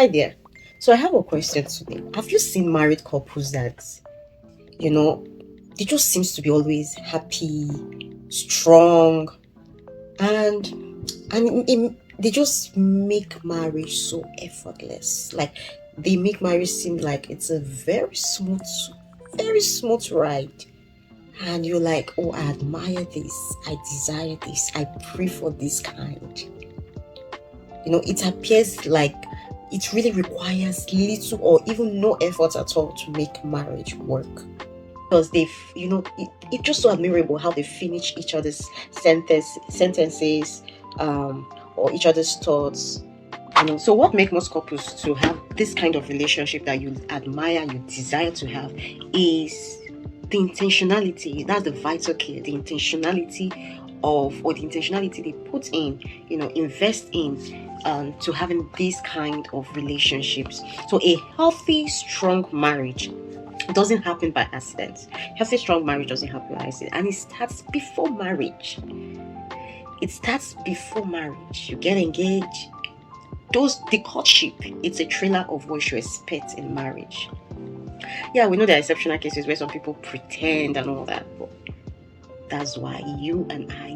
Hi there. So I have a question today. Have you seen married couples that, you know, they just seems to be always happy, strong, and they just make marriage so effortless. Like they make marriage seem like it's a very smooth ride. And you're like, oh, I admire this, I desire this, I pray for this kind. It appears like it really requires little or even no effort at all to make marriage work. Because it's just so admirable how they finish each other's sentences, or each other's thoughts. So what makes most couples to have this kind of relationship that you admire, you desire to have, is the intentionality. That's the vital key. The intentionality or the intentionality they put in, invest in, to having these kind of relationships. So a healthy, strong marriage doesn't happen by accident. Healthy, strong marriage doesn't happen by accident, and it starts before marriage. It starts before marriage. You get engaged. The courtship, it's a trailer of what you expect in marriage. Yeah, we know there are exceptional cases where some people pretend and all that, but that's why you and I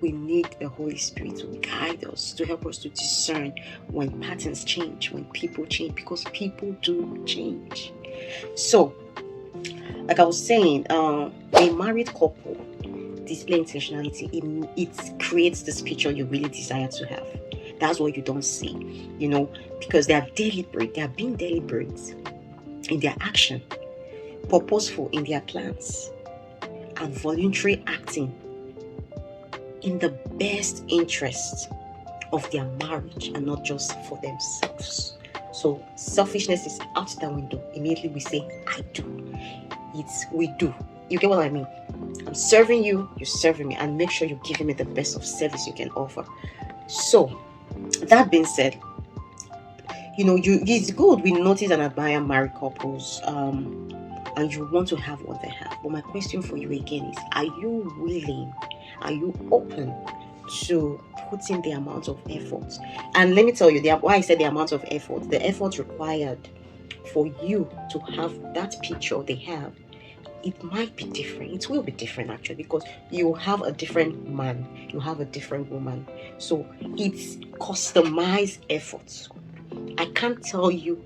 need the Holy Spirit to guide us, to help us to discern when patterns change, when people change, because people do change. So, like I was saying, a married couple display intentionality. It creates this picture you really desire to have. That's what you don't see, because they are deliberate. They are being deliberate in their action, purposeful in their plans, and voluntary acting in the best interest of their marriage and not just for themselves. So selfishness is out the window. Immediately we say, I do. It's we do. You get what I mean? I'm serving you, you're serving me, and make sure you're giving me the best of service you can offer. So, that being said, it's good we notice and admire married couples, and you want to have what they have. But my question for you again is, are you willing? Are you open to put in the amount of effort? And let me tell you, why I said the amount of effort. The effort required for you to have that picture they have, it might be different. It will be different actually, because you have a different man, you have a different woman. So it's customized efforts. I can't tell you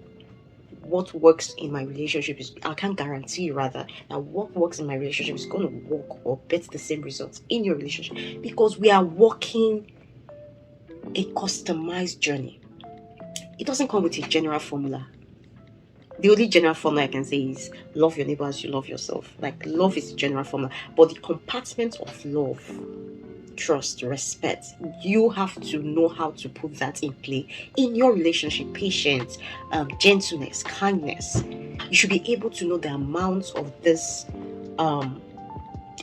what works in my relationship I can't guarantee rather that what works in my relationship is going to work or get the same results in your relationship, because we are walking a customized journey. It doesn't come with a general formula. The only general formula I can say is love your neighbor as you love yourself. Like, love is a general formula, but the compartment of love, trust, respect, you have to know how to put that in play in your relationship. Patience, gentleness, kindness. You should be able to know the amount of this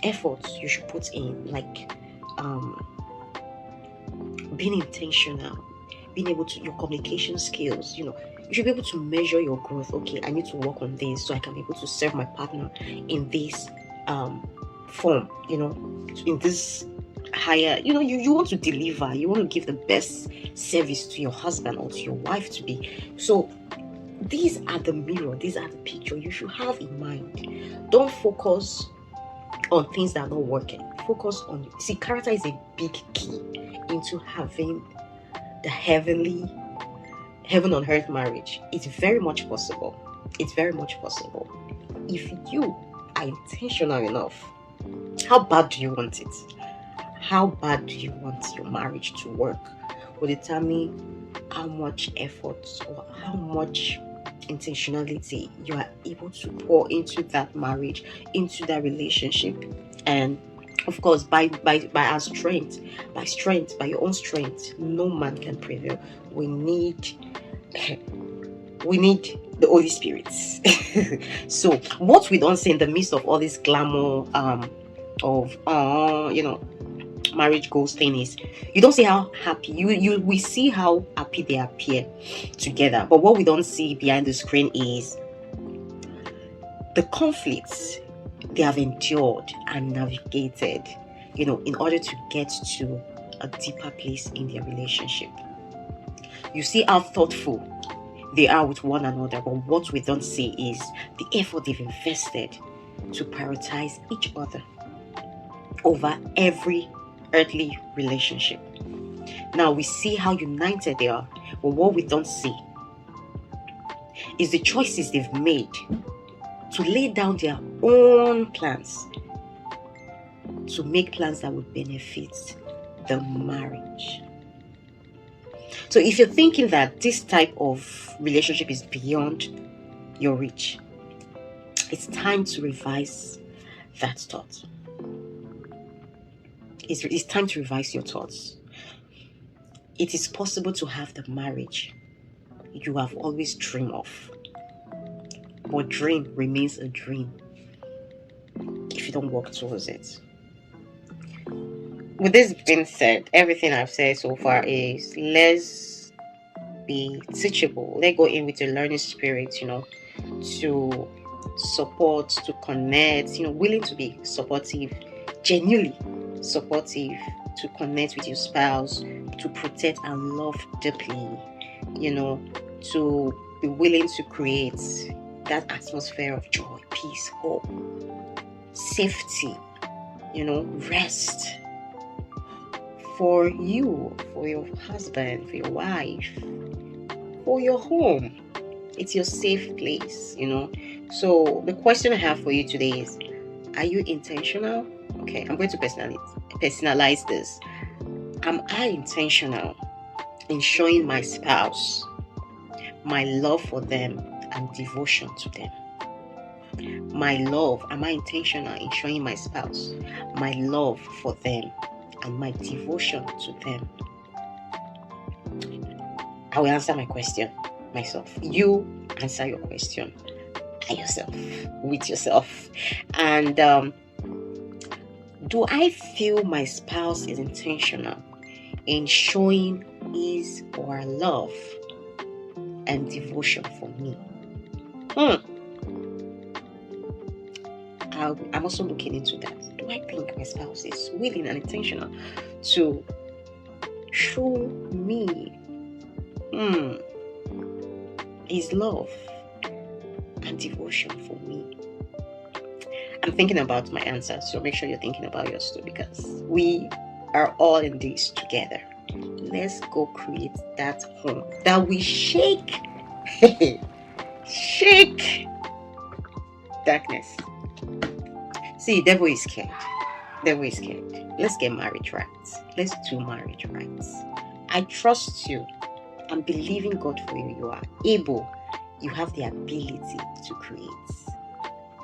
effort you should put in, like being intentional, being able to, your communication skills, you should be able to measure your growth. Okay, I need to work on this so I can be able to serve my partner in this form, in this higher, you want to deliver, you want to give the best service to your husband or to your wife to be. So these are the mirror, these are the picture you should have in mind. Don't focus on things that are not working. Focus on, see, character is a big key into having the heaven on earth marriage. It's very much possible. It's very much possible if you are intentional enough. How bad do you want it? How bad do you want your marriage to work will determine how much effort or how much intentionality you are able to pour into that marriage, into that relationship. And of course, by our strength, by your own strength, no man can prevail. We need the Holy Spirit. So what we don't see in the midst of all this glamour of marriage goals thing is, you don't see how happy we see how happy they appear together, but what we don't see behind the screen is the conflicts they have endured and navigated, in order to get to a deeper place in their relationship. You see how thoughtful they are with one another, but what we don't see is the effort they've invested to prioritize each other over every earthly relationship. Now we see how united they are, but what we don't see is the choices they've made to lay down their own plans, to make plans that would benefit the marriage. So if you're thinking that this type of relationship is beyond your reach, it's time to revise that thought. It's time to revise your thoughts. It is possible to have the marriage you have always dreamed of, but dream remains a dream if you don't work towards it. With this being said, everything I've said so far is let's be teachable. Let's go in with a learning spirit, to support, to connect, willing to be supportive, genuinely supportive, to connect with your spouse, to protect and love deeply, to be willing to create that atmosphere of joy, peace, hope, safety, rest for you, for your husband, for your wife, for your home. It's your safe place, So the question I have for you today is, are you intentional? Okay, I'm going to personalize this. Am I intentional in showing my spouse my love for them and devotion to them? Am I intentional in showing my spouse my love for them and my devotion to them? I will answer my question myself. You answer your question by yourself, with yourself. And do I feel my spouse is intentional in showing his or her love and devotion for me? I'm also looking into that. Do I think my spouse is willing and intentional to show me his love and devotion for me? I'm thinking about my answer, so make sure you're thinking about yours too, because we are all in this together. Let's go create that home that we shake darkness. See, devil is scared. Let's get married right. Let's do marriage right. I trust you. I'm believing God for you. You are able. You have the ability to create.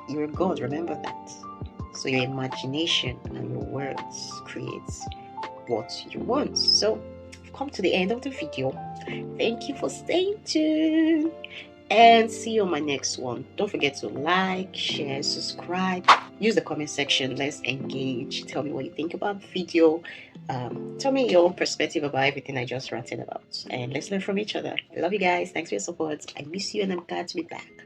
You're God, remember that. So your imagination and your words create what you want. So we've come to the end of the video. Thank you for staying tuned, and see you on my next one. Don't forget to like, share, subscribe. Use the comment section. Let's engage. Tell me what you think about the video. Tell me your own perspective about everything I just ranted about, and let's learn from each other. I love you guys. Thanks for your support. I miss you, and I'm glad to be back.